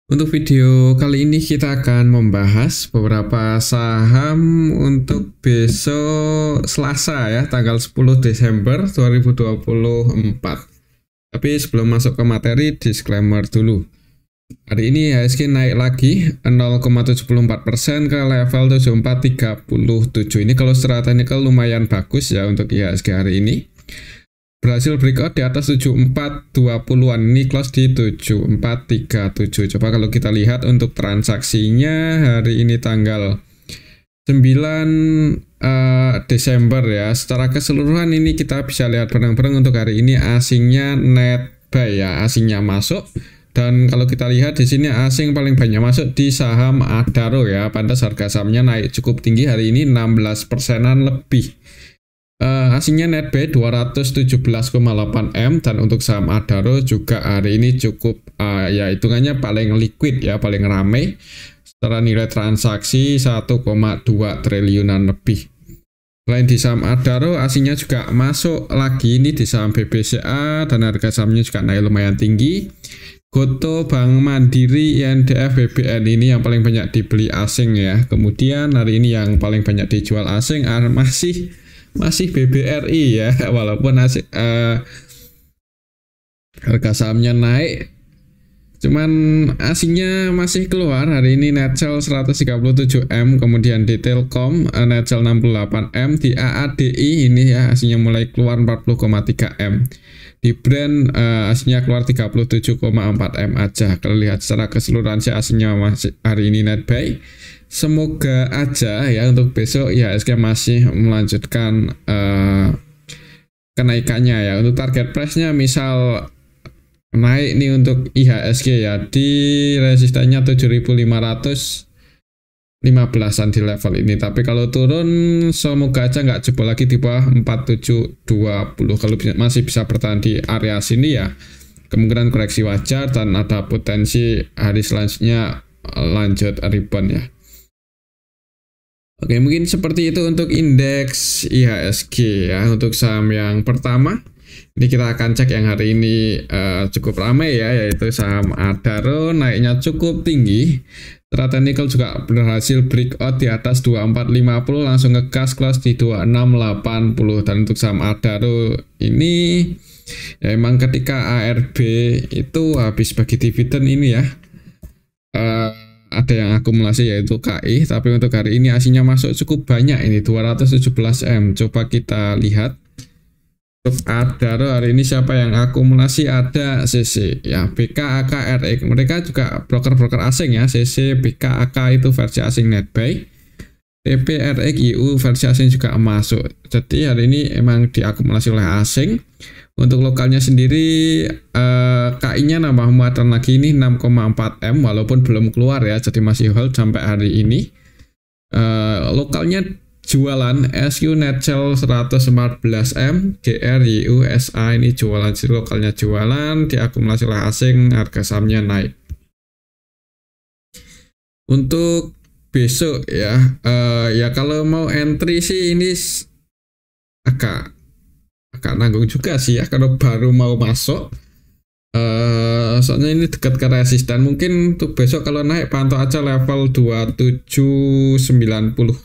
Untuk video kali ini kita akan membahas beberapa saham untuk besok Selasa ya, tanggal 10 Desember 2024. Tapi sebelum masuk ke materi, disclaimer dulu. Hari ini IHSG naik lagi 0,74% ke level 7437. Ini kalau secara teknikal lumayan bagus ya untuk IHSG hari ini. Berhasil breakout di atas 7420-an, ini close di 7437. Coba kalau kita lihat untuk transaksinya hari ini tanggal 9 Desember ya. Secara keseluruhan ini kita bisa lihat bareng-bareng untuk hari ini asingnya net buy ya, asingnya masuk. Dan kalau kita lihat di sini asing paling banyak masuk di saham Adaro ya. Pantas harga sahamnya naik cukup tinggi hari ini 16%-an lebih. Asingnya net buy 217,8 M, dan untuk saham Adaro juga hari ini cukup ya hitungannya paling liquid ya, paling ramai secara nilai transaksi 1,2 triliunan lebih. Selain di saham Adaro, asingnya juga masuk lagi ini di saham BBCA dan harga sahamnya juga naik lumayan tinggi. Goto, Bank Mandiri, INDF, BBN ini yang paling banyak dibeli asing ya. Kemudian hari ini yang paling banyak dijual asing masih BBRI ya, walaupun harga sahamnya naik, cuman asingnya masih keluar hari ini. Net sell 137 M, kemudian di Telkom net sell 68 M, di AADI ini ya asingnya mulai keluar 40,3 M, di Brand asingnya keluar 37,4 M aja. Kalau lihat secara keseluruhan sih asingnya masih hari ini net buy. Semoga aja ya untuk besok IHSG masih melanjutkan kenaikannya ya. Untuk target price-nya misal naik nih untuk IHSG ya di resistannya 7.515-an di level ini. Tapi kalau turun semoga aja nggak jebol lagi di bawah 4720. Kalau masih bisa bertahan di area sini ya kemungkinan koreksi wajar dan ada potensi hari selanjutnya lanjut rebound ya. Oke, mungkin seperti itu untuk indeks IHSG ya. Untuk saham yang pertama, ini kita akan cek yang hari ini cukup ramai ya, yaitu saham Adaro, naiknya cukup tinggi. Secara teknikal juga berhasil breakout di atas 2450, langsung ngegas close di 2680. Dan untuk saham Adaro ini ya emang ketika ARB itu habis bagi dividen ini ya, ada yang akumulasi yaitu KI, tapi untuk hari ini asingnya masuk cukup banyak ini 217 M. Coba kita lihat untuk Adaro hari ini siapa yang akumulasi, ada CC ya, BK, AK, RX, mereka juga broker-broker asing ya. CC, BK, AK itu versi asing net buy, TP, RX, IU versi asing juga masuk. Jadi hari ini emang diakumulasi oleh asing. Untuk lokalnya sendiri KI-nya nambah muatan lagi ini 6,4 M walaupun belum keluar ya, jadi masih hold sampai hari ini. Lokalnya jualan, SQ net sell 114 M, GR, YU, SA ini jualan, jadi lokalnya jualan, diakumulasi oleh asing, harga sahamnya naik. Untuk besok ya, ya kalau mau entry sih ini agak nanggung juga sih ya kalau baru mau masuk. Soalnya ini dekat ke resisten. Mungkin untuk besok kalau naik pantau aja level 2790.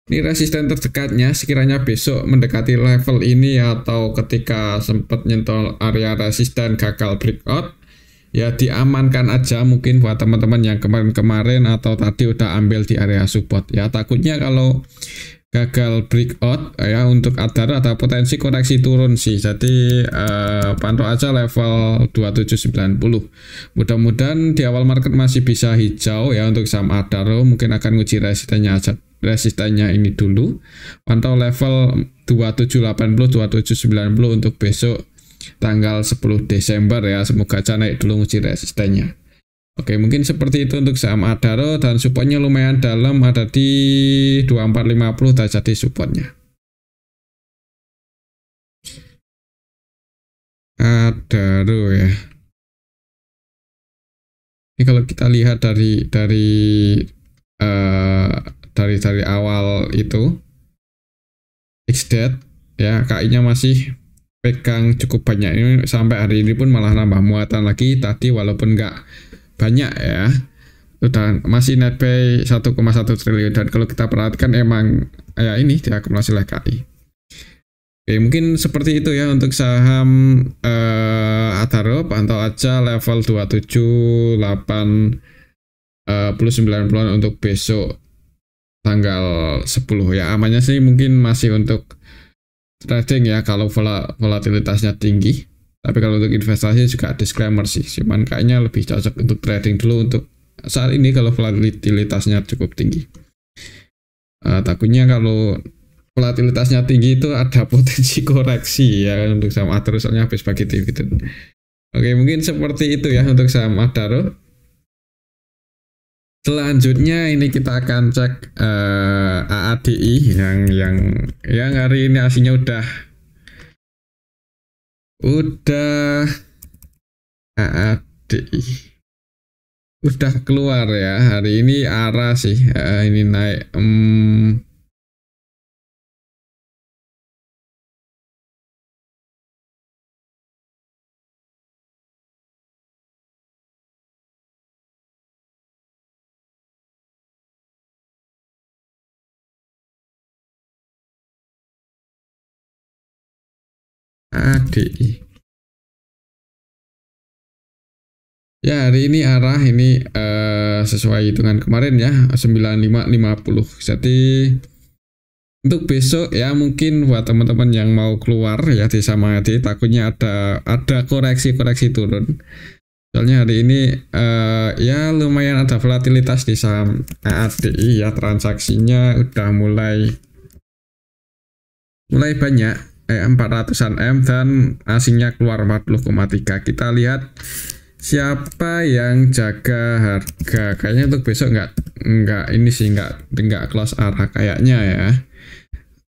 Ini resisten terdekatnya, sekiranya besok mendekati level ini atau ketika sempat nyentuh area resisten gagal breakout ya diamankan aja mungkin buat teman-teman yang kemarin-kemarin atau tadi udah ambil di area support ya. Takutnya kalau gagal breakout ya untuk Adaro ada potensi koreksi turun sih. Jadi pantau aja level 2790. Mudah-mudahan di awal market masih bisa hijau ya untuk saham Adaro. Mungkin akan nguji resistennya ini dulu. Pantau level 2780, 2790 untuk besok tanggal 10 Desember ya. Semoga aja naik dulu nguji resistennya. Oke, mungkin seperti itu untuk saham Adaro, dan supportnya lumayan dalam, ada di 2450 udah jadi supportnya. Adaro ya. Ini kalau kita lihat dari awal itu XDAT ya, KI-nya masih pegang cukup banyak ini sampai hari ini pun malah nambah muatan lagi tadi, walaupun nggak banyak ya, udah masih net pay 1,1 triliun, dan kalau kita perhatikan emang ya ini diakumulasi oleh KI. Oke, mungkin seperti itu ya untuk saham Adaro. Pantau aja level 278 plus 90-an untuk besok tanggal 10 ya. Amannya sih mungkin masih untuk trading ya kalau volatilitasnya tinggi. Tapi kalau untuk investasi juga disclaimer sih, cuman kayaknya lebih cocok untuk trading dulu untuk saat ini kalau volatilitasnya cukup tinggi. Takutnya kalau volatilitasnya tinggi itu ada potensi koreksi ya untuk saham Adaro, soalnya habis bagi dividen. Oke, mungkin seperti itu ya untuk saham Adaro. Selanjutnya ini kita akan cek AADI yang hari ini aslinya udah AADI udah keluar ya. Hari ini ARA sih ini naik ADI. Ya, hari ini arah ini sesuai hitungan kemarin ya 9550. Jadi untuk besok ya mungkin buat teman-teman yang mau keluar ya di sama ADI, takutnya ada koreksi turun. Soalnya hari ini ya lumayan ada volatilitas di saham ADI ya, transaksinya udah mulai banyak 400-an M dan asingnya keluar 40,3. Kita lihat siapa yang jaga harga. Kayaknya untuk besok nggak ini sih nggak close arah kayaknya ya.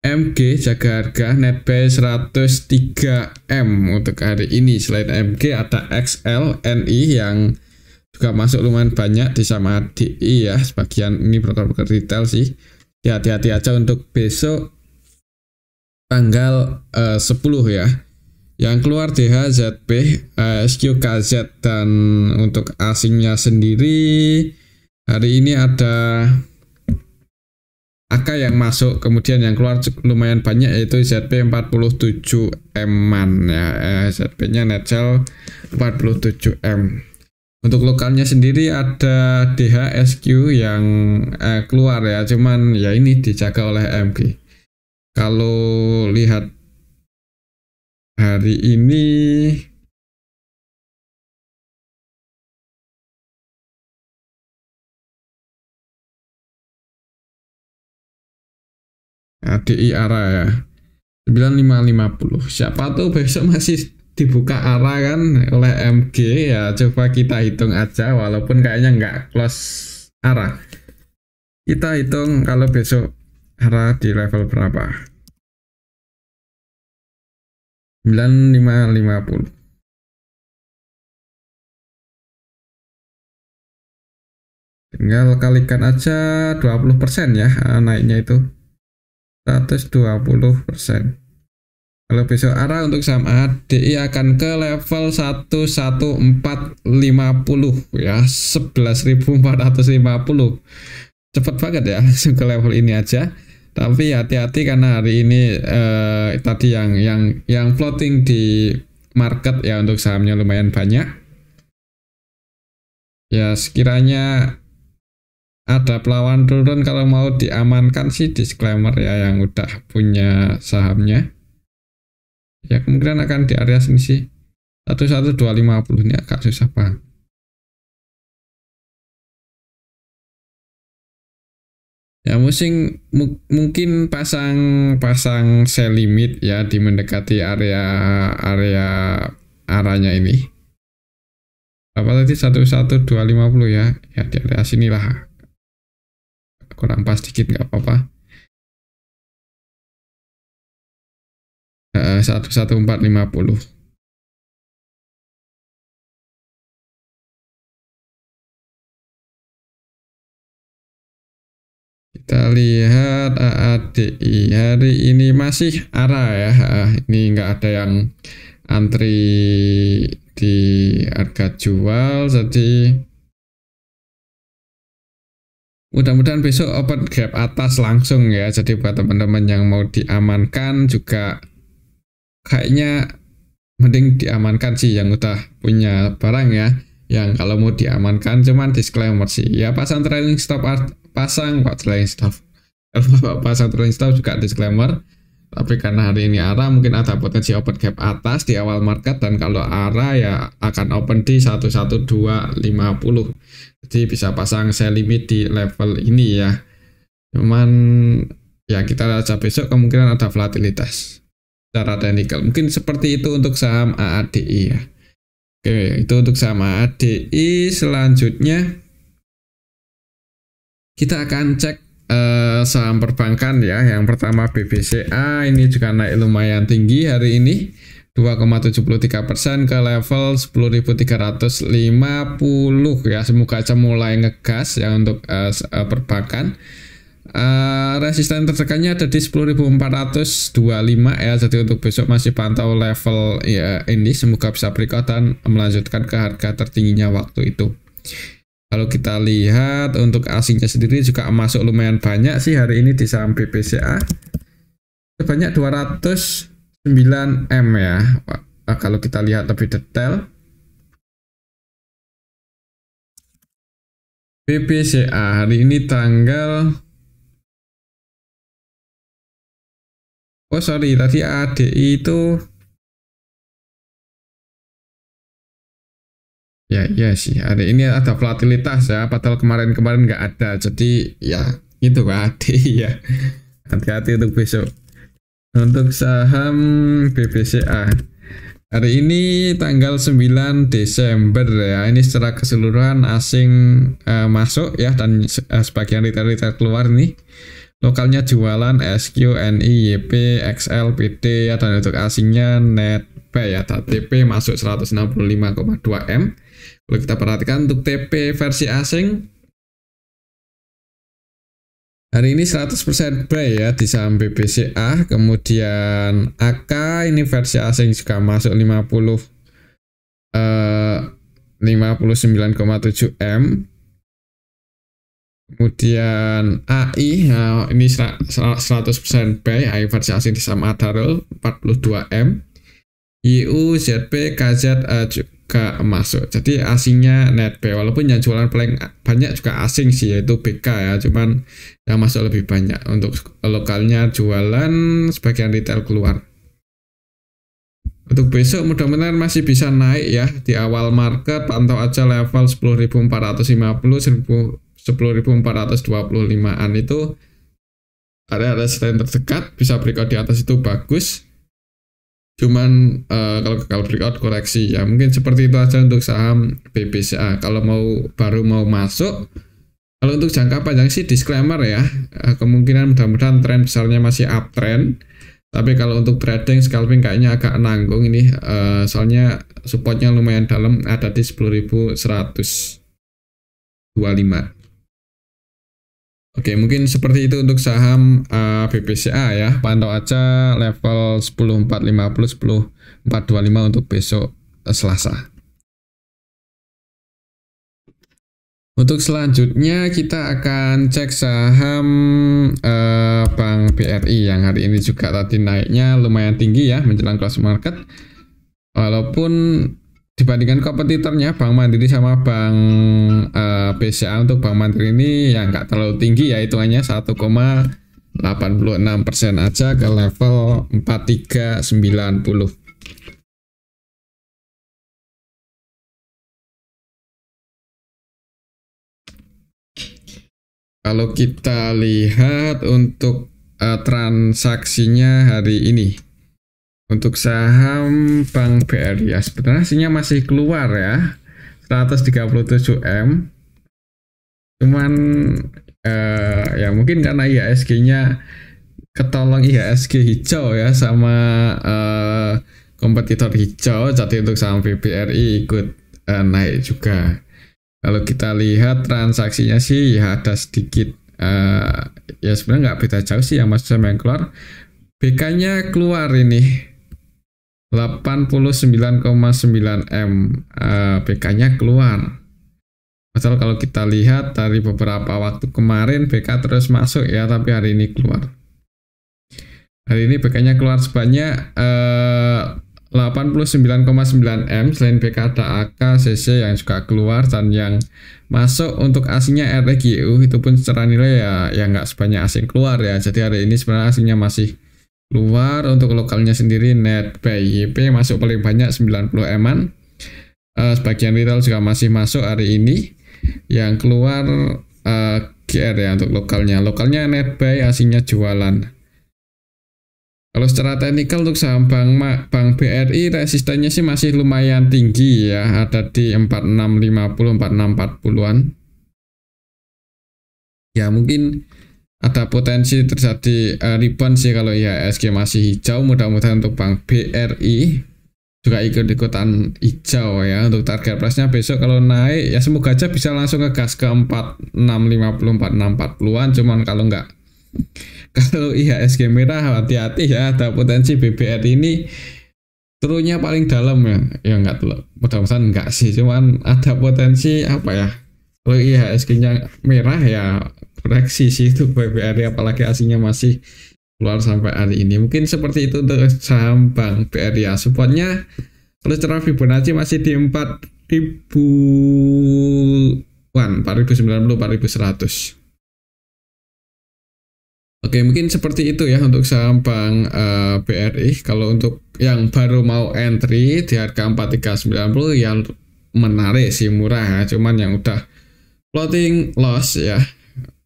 MG jaga harga net pay 103 M untuk hari ini. Selain MG ada XL, NI yang juga masuk lumayan banyak di sama DI ya. Sebagian ini broker retail sih. Ya hati-hati aja untuk besok tanggal 10 ya. Yang keluar DHZB, SQKZ, dan untuk asingnya sendiri hari ini ada AK yang masuk, kemudian yang keluar lumayan banyak yaitu ZP 47 M-an ya, ZP-nya net sell 47 M. Untuk lokalnya sendiri ada DHSQ yang keluar ya, cuman ya ini dijaga oleh MG. Kalau lihat hari ini ADI ARA ya 9550. Siapa tuh besok masih dibuka ARA kan oleh MG ya, coba kita hitung aja walaupun kayaknya nggak close ARA. Kita hitung kalau besok ARA di level berapa. 9550. Tinggal kalikan aja 20% ya naiknya itu 120%. Kalau besok arah untuk saham ADI akan ke level 11450 ya, 11.450. Cepet banget ya langsung ke level ini aja. Tapi hati-hati karena hari ini tadi yang floating di market ya untuk sahamnya lumayan banyak. Ya sekiranya ada pelawan turun kalau mau diamankan sih disclaimer ya yang udah punya sahamnya. Ya kemungkinan akan di area sini sih 11250 ini agak susah banget. Ya mungkin pasang sell limit ya di mendekati arahnya ini. Apa tadi 11250 ya. Ya di area sinilah. Kurang pas dikit nggak apa-apa. 11450. Kita lihat AADI hari ini masih arah ya. Ini nggak ada yang antri di harga jual, jadi mudah-mudahan besok open gap atas langsung ya. Jadi buat teman-teman yang mau diamankan juga kayaknya mending diamankan sih yang udah punya barang ya. Yang kalau mau diamankan cuman disclaimer sih ya, pasang trailing stop pasang trailing stop juga disclaimer. Tapi karena hari ini arah mungkin ada potensi open gap atas di awal market, dan kalau arah ya akan open di 11250. Jadi bisa pasang sell limit di level ini ya. Cuman ya kita baca besok kemungkinan ada volatilitas secara teknikal. Mungkin seperti itu untuk saham AADI ya. Oke, itu untuk saham AADI. Selanjutnya kita akan cek saham perbankan ya. Yang pertama BBCA, ini juga naik lumayan tinggi hari ini 2,73% ke level 10.350 ya. Semoga aja mulai ngegas ya untuk perbankan. Resisten tertekannya ada di 10.425 ya. Jadi untuk besok masih pantau level ya ini, semoga bisa breakout dan melanjutkan ke harga tertingginya waktu itu. Kalau kita lihat untuk asingnya sendiri juga masuk lumayan banyak sih hari ini di saham BBCA. Sebanyak 209 M ya. Kalau kita lihat lebih detail, BBCA hari ini tanggal tadi ADI itu ya iya sih, hari ini ada volatilitas ya, padahal kemarin-kemarin nggak ada. Jadi ya itu ADI ya. Hati-hati untuk besok. Untuk saham BBCA hari ini tanggal 9 Desember ya. Ini secara keseluruhan asing masuk ya, dan sebagian retail keluar nih. Lokalnya jualan SQ, NI, YP, XL, PD ya, dan untuk asingnya NetBuy ya. TP masuk 165,2 M. Kalau kita perhatikan untuk TP versi asing hari ini 100% buy ya di saham BBCA. Kemudian AK ini versi asing juga masuk 59,7 M. Kemudian AI ini 100% buy, AI versi asing di saham Adarul 42 M. IU, ZP, KZ juga masuk. Jadi asingnya NetBuy, walaupun yang jualan paling banyak juga asing sih, yaitu BK ya, cuman yang masuk lebih banyak. Untuk lokalnya jualan, sebagian retail keluar. Untuk besok mudah-mudahan masih bisa naik ya di awal market. Pantau aja level 10.450, 10.425an itu ada resisten terdekat, bisa breakout di atas itu bagus. Cuman kalau breakout koreksi ya, mungkin seperti itu aja untuk saham BBCA. Kalau baru mau masuk, kalau untuk jangka panjang sih disclaimer ya, kemungkinan mudah-mudahan tren besarnya masih uptrend. Tapi kalau untuk trading scalping kayaknya agak nanggung ini, soalnya supportnya lumayan dalam, ada di 10.125. Oke, mungkin seperti itu untuk saham BBCA ya. Pantau aja level 10.450, 10.425 untuk besok Selasa. Untuk selanjutnya kita akan cek saham Bank BRI yang hari ini juga tadi naiknya lumayan tinggi ya menjelang close market. Walaupun dibandingkan kompetitornya Bank Mandiri sama Bank BCA, untuk Bank Mandiri ini yang nggak terlalu tinggi ya, hitungannya 1,86% aja ke level 4390. Kalau kita lihat untuk transaksinya hari ini, untuk saham Bank BRI ya, sebenarnya hasilnya masih keluar ya, 137 M. Cuman ya mungkin karena IHSG-nya ketolong IHSG hijau ya sama kompetitor hijau, jadi untuk saham BRI ikut naik juga. Kalau kita lihat transaksinya sih ya ada sedikit ya sebenarnya nggak beda jauh sih yang masuk sama yang keluar. BK-nya keluar ini 89,9 M, BK-nya keluar. Padahal kalau kita lihat dari beberapa waktu kemarin BK terus masuk ya, tapi hari ini keluar. Hari ini BK-nya keluar sebanyak 89,9 M. Selain BK ada AK, CC yang juga keluar, dan yang masuk untuk asingnya RGU itu pun secara nilai ya nggak sebanyak asing keluar ya. Jadi hari ini sebenarnya asingnya masih keluar. Untuk lokalnya sendiri NetBuy YP masuk paling banyak 90 M-an. Sebagian retail juga masih masuk hari ini. Yang keluar GR ya untuk lokalnya. Lokalnya NetBuy, asingnya jualan. Kalau secara teknikal untuk saham Bank BRI resistennya sih masih lumayan tinggi ya, ada di 4650 4640-an. Ya mungkin ada potensi terjadi rebound sih kalau IHSG masih hijau. Mudah-mudahan untuk Bank BRI juga ikut-ikutan hijau ya. Untuk target price-nya besok kalau naik ya semoga aja bisa langsung ke gas ke 4650 4640-an. Cuman kalau IHSG merah hati-hati ya, ada potensi BBR ini turunnya paling dalam ya enggak tuh, mudah-mudahan enggak sih, cuman ada potensi apa ya, kalau IHSG-nya merah ya koreksi sih itu BBR, apalagi aslinya masih keluar sampai hari ini. Mungkin seperti itu untuk saham Bank BRI ya. Supportnya kalau secara Fibonacci masih di 4090 4100. Oke, mungkin seperti itu ya untuk saham Bank BRI. Kalau untuk yang baru mau entry di harga 4390 yang menarik sih, murah ya. Cuman yang udah floating loss ya,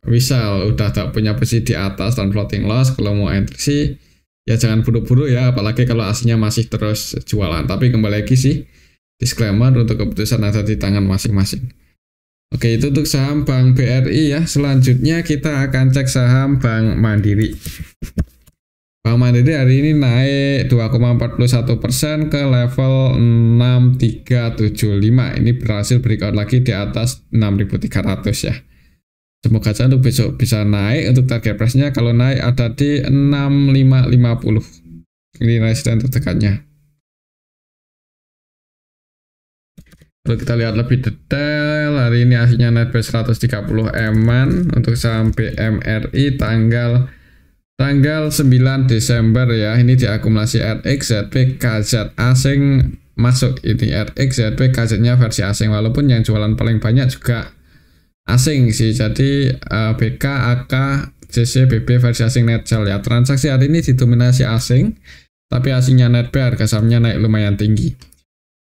misal udah tak punya posisi di atas dan floating loss, kalau mau entry sih ya jangan buru-buru ya, apalagi kalau aslinya masih terus jualan. Tapi kembali lagi sih, disclaimer untuk keputusan ada di tangan masing-masing. Oke, itu untuk saham Bank BRI ya. Selanjutnya kita akan cek saham Bank Mandiri. Bank Mandiri hari ini naik 2,41% ke level 6375. Ini berhasil breakout lagi di atas 6300 ya. Semoga saja untuk besok bisa naik. Untuk target price-nya kalau naik ada di 6550. Ini resisten terdekatnya. Kalau kita lihat lebih detail, hari ini hasilnya netbuy 130 M-an untuk saham BMRI tanggal 9 Desember ya. Ini diakumulasi RX, ZP, KZ asing masuk. Ini RX, ZP, KZ-nya versi asing, walaupun yang jualan paling banyak juga asing sih. Jadi BK, AK, CC, BB versi asing net sell ya. Transaksi hari ini didominasi asing, tapi asingnya netbuy harga sahamnya naik lumayan tinggi.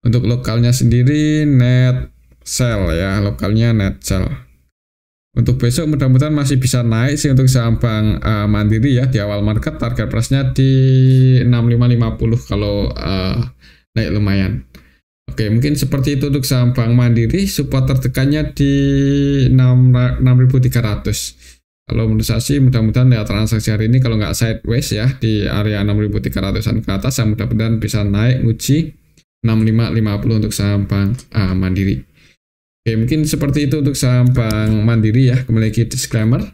Untuk lokalnya sendiri net sell ya, lokalnya net sell. Untuk besok mudah-mudahan masih bisa naik sih untuk saham Bank Mandiri ya. Di awal market target price-nya di 6550 kalau naik lumayan. Oke, mungkin seperti itu untuk saham Bank Mandiri. Support terdekatnya di 6300. Kalau menurut saya sih mudah-mudahan ya transaksi hari ini kalau nggak sideways ya di area 6300-an ke atas, ya mudah-mudahan bisa naik nguji 6550 untuk saham Bank Mandiri. Oke, mungkin seperti itu untuk saham Bank Mandiri ya. Kembali lagi disclaimer.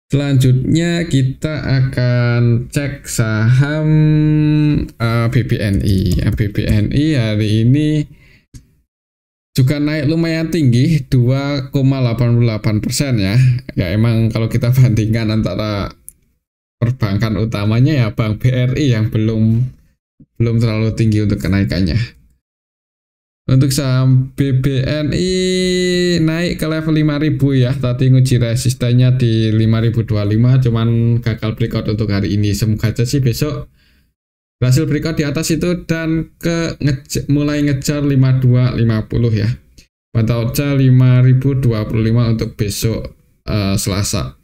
Selanjutnya kita akan cek saham BBNI. BBNI hari ini juga naik lumayan tinggi 2,88% ya. Ya emang kalau kita bandingkan antara perbankan utamanya ya Bank BRI yang belum terlalu tinggi untuk kenaikannya. Untuk saham BBNI naik ke level 5000 ya. Tadi nguji resistennya di 5025, cuman gagal breakout untuk hari ini. Semoga aja sih besok berhasil breakout di atas itu dan mulai ngejar 5250 ya. Pantau aja 5025 untuk besok Selasa.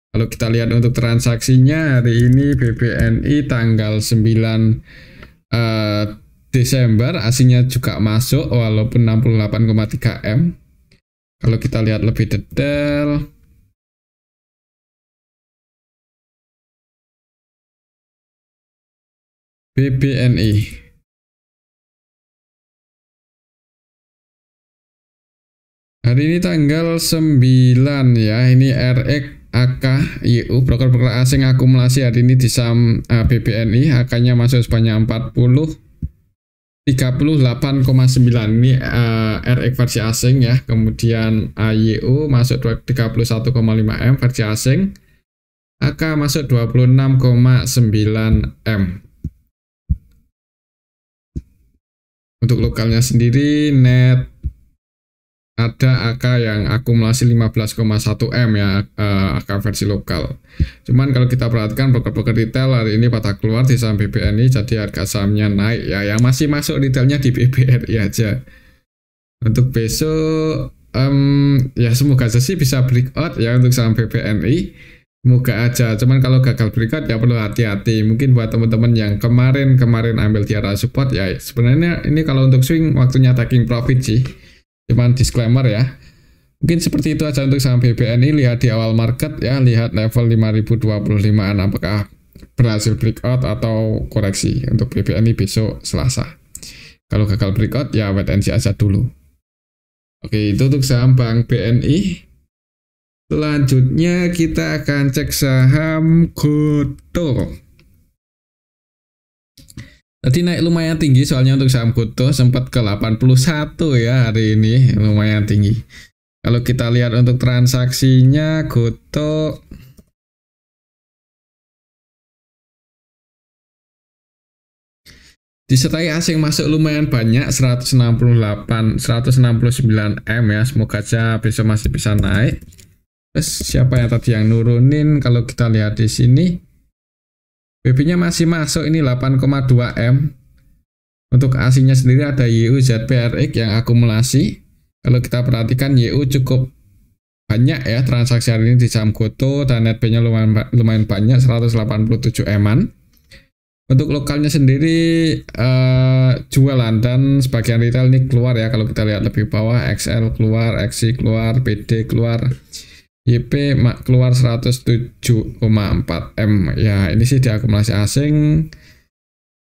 Kalau kita lihat untuk transaksinya hari ini BBNI tanggal 9 Desember aslinya juga masuk walaupun 68,3 M. Kalau kita lihat lebih detail, BBNI hari ini tanggal 9 ya. Ini RX, AK, IU, broker-broker asing akumulasi hari ini di saham BBNI, AK-nya masuk sebanyak 40, 38,9 ini RX versi asing ya. Kemudian AYU masuk 31,5 M versi asing. AK masuk 26,9 M. Untuk lokalnya sendiri net ada AK yang akumulasi 15,1 M ya, AK versi lokal. Cuman kalau kita perhatikan broker-broker retail hari ini pada keluar di saham BBNI, jadi harga sahamnya naik ya. Yang masih masuk retailnya di BBRI aja. Untuk besok ya semoga aja sih bisa breakout ya untuk saham BBNI. Semoga aja. Cuman kalau gagal breakout ya perlu hati-hati. Mungkin buat teman-teman yang kemarin ambil di area support ya, sebenarnya ini kalau untuk swing waktunya taking profit sih. Cuman disclaimer ya. Mungkin seperti itu aja untuk saham BBNI. Lihat di awal market ya, lihat level 5025an apakah berhasil breakout atau koreksi untuk BBNI besok Selasa. Kalau gagal breakout ya wait and see aja dulu. Oke, itu untuk saham Bank BNI. Selanjutnya kita akan cek saham Gotoh. Tadi naik lumayan tinggi soalnya untuk saham Gotoh sempat ke 81 ya hari ini, lumayan tinggi. Kalau kita lihat untuk transaksinya Gotoh disertai asing masuk lumayan banyak, 169 M ya, semoga aja besok masih bisa naik. Terus siapa yang tadi yang nurunin? Kalau kita lihat di sini BB-nya masih masuk, ini 8,2 M. Untuk asingnya sendiri ada YU ZPRX yang akumulasi. Kalau kita perhatikan YU cukup banyak ya transaksi hari ini di saham Gotoh, dan net B-nya lumayan banyak, 187 M-an. Untuk lokalnya sendiri jualan dan sebagian retail ini keluar ya. Kalau kita lihat lebih bawah, XL keluar, XC keluar, PD keluar, YP keluar 107,4 M ya. Ini sih diakumulasi asing.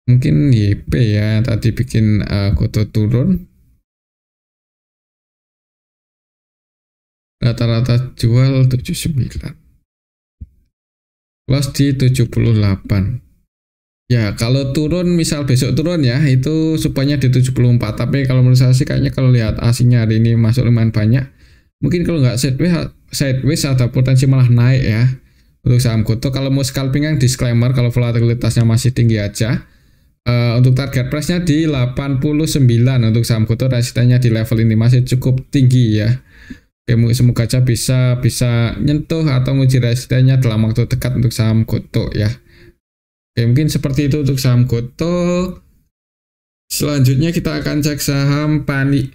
Mungkin YP ya tadi bikin Gotoh turun. Rata-rata jual 79, close di 78. Ya kalau turun, misal besok turun ya, itu supaya di 74. Tapi kalau menurut saya sih kayaknya kalau lihat asingnya hari ini masuk lumayan banyak, mungkin kalau nggak sideways ada potensi malah naik ya untuk saham Gotoh. Kalau mau scalping yang disclaimer, kalau volatilitasnya masih tinggi aja. Untuk target price-nya di 89 untuk saham Gotoh, resistennya di level ini masih cukup tinggi ya. Oke, semoga aja bisa nyentuh atau menguji resistennya dalam waktu dekat untuk saham Gotoh ya. Oke, mungkin seperti itu untuk saham Gotoh. Selanjutnya kita akan cek saham Pani.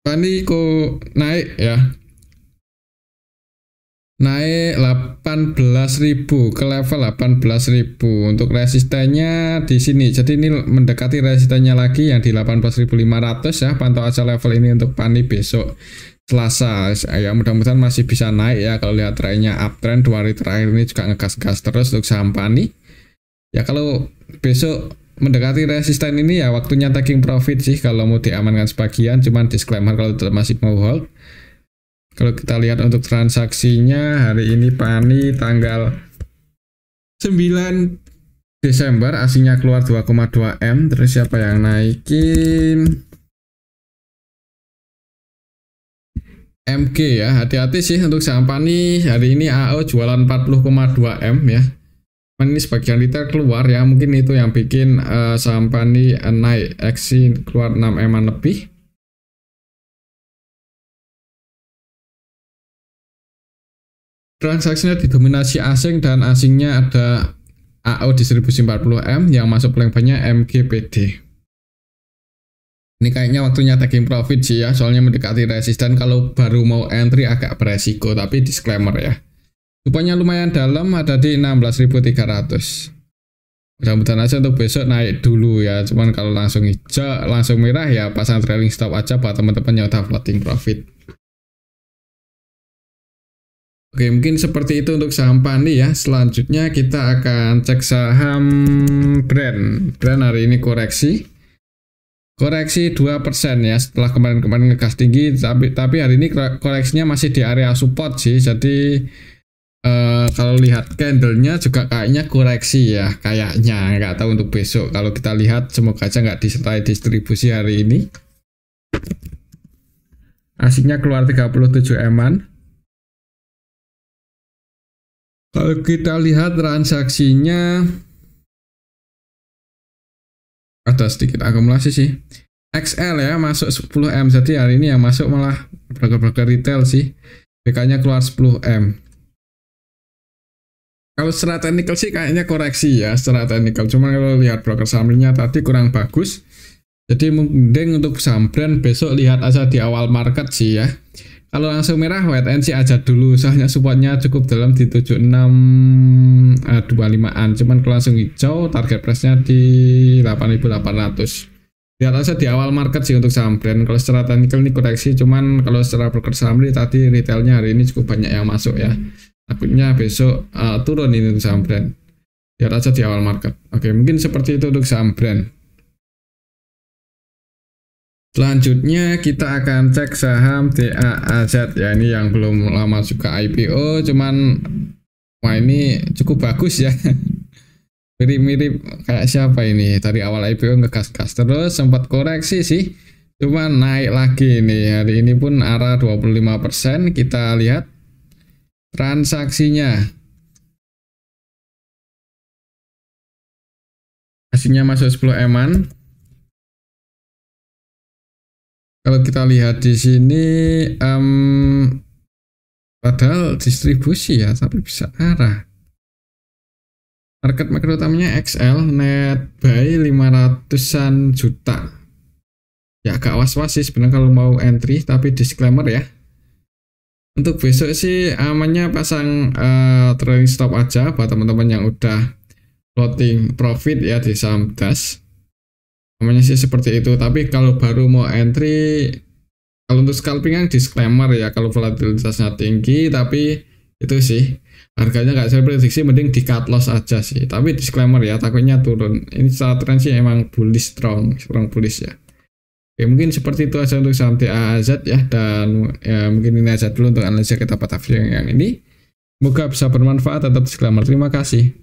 Pani kok naik ya, naik 18.000 ke level 18.000 untuk resistennya di sini. Jadi ini mendekati resistennya lagi yang di 18.500 ya. Pantau aja level ini untuk Pani besok Selasa ya, mudah-mudahan masih bisa naik ya. Kalau lihat trennya uptrend 2 hari terakhir ini juga ngegas-gas terus untuk saham Pani ya. Kalau besok mendekati resisten ini ya waktunya taking profit sih kalau mau diamankan sebagian. Cuman disclaimer kalau tetap masih mau hold. Kalau kita lihat untuk transaksinya hari ini Pani tanggal 9 Desember asingnya keluar 2,2 M. Terus siapa yang naikin? MG ya, hati-hati sih untuk saham Pani hari ini. AO jualan 40,2 M ya. Ini sebagian retail keluar ya, mungkin itu yang bikin saham Pani naik. XC keluar 6 M lebih. Transaksinya didominasi asing dan asingnya ada AO di 1040 M, yang masuk paling banyak MGPD. Ini kayaknya waktunya taking profit sih ya, soalnya mendekati resisten. Kalau baru mau entry agak beresiko, tapi disclaimer ya. Rupanya lumayan dalam, ada di 16.300. Mudah-mudahan aja untuk besok naik dulu ya. Cuman kalau langsung hijau, langsung merah ya pasang trailing stop aja buat teman-teman yang udah floating profit. Oke, mungkin seperti itu untuk saham Pani ya. Selanjutnya kita akan cek saham Brand. Brand hari ini koreksi 2% ya, setelah kemarin ngegas tinggi, tapi hari ini koreksinya masih di area support sih. Jadi Kalau lihat candlenya juga kayaknya koreksi ya, kayaknya nggak tahu untuk besok. Kalau kita lihat semoga aja nggak disertai distribusi hari ini. Asiknya keluar 37 eman. Kalau kita lihat transaksinya ada sedikit akumulasi sih. XL ya masuk 10 M, jadi hari ini yang masuk malah broker-broker retail sih. BK-nya keluar 10 M. Kalau secara teknikal sih kayaknya koreksi ya secara teknikal. Cuma kalau lihat broker summary-nya tadi kurang bagus. Jadi mending untuk saham brand besok lihat aja di awal market sih ya. Kalau langsung merah wait and see aja dulu. Soalnya supportnya cukup dalam di 7625-an. Cuman kalau langsung hijau target price-nya di 8.800. Lihat aja di awal market sih untuk saham brand. Kalau secara teknikal ini koreksi. Cuman kalau secara broker summary tadi retailnya hari ini cukup banyak yang masuk ya. Takutnya besok turun ini untuk saham brand. Lihat aja di awal market. Oke, mungkin seperti itu untuk saham brand. Selanjutnya kita akan cek saham DAAZ ya, ini yang belum lama juga IPO, cuman wah ini cukup bagus ya. Mirip-mirip kayak siapa ini, dari awal IPO ngegas-gas terus sempat koreksi sih, cuman naik lagi nih. Hari ini pun arah 25%. Kita lihat transaksinya. Hasilnya masuk 10 eman. Kalau kita lihat di sini, padahal distribusi ya, tapi bisa arah. Market maker utamanya XL, net buy 500-an juta. Ya agak was-was sih sebenarnya kalau mau entry, tapi disclaimer ya. Untuk besok sih amannya pasang trailing stop aja buat teman-teman yang udah floating profit ya di saham DAS. Namanya sih seperti itu, tapi kalau baru mau entry, kalau untuk scalping kan disclaimer ya, kalau volatilitasnya tinggi, tapi itu sih harganya nggak saya prediksi, mending di cut loss aja sih, tapi disclaimer ya, takutnya turun. Ini secara tren sih emang bullish, strong bullish ya. Oke, mungkin seperti itu aja untuk saham DAAZ ya, dan ya, mungkin ini aja dulu untuk analisa kita pada video yang ini. Semoga bisa bermanfaat. Tetap disclaimer. Terima kasih.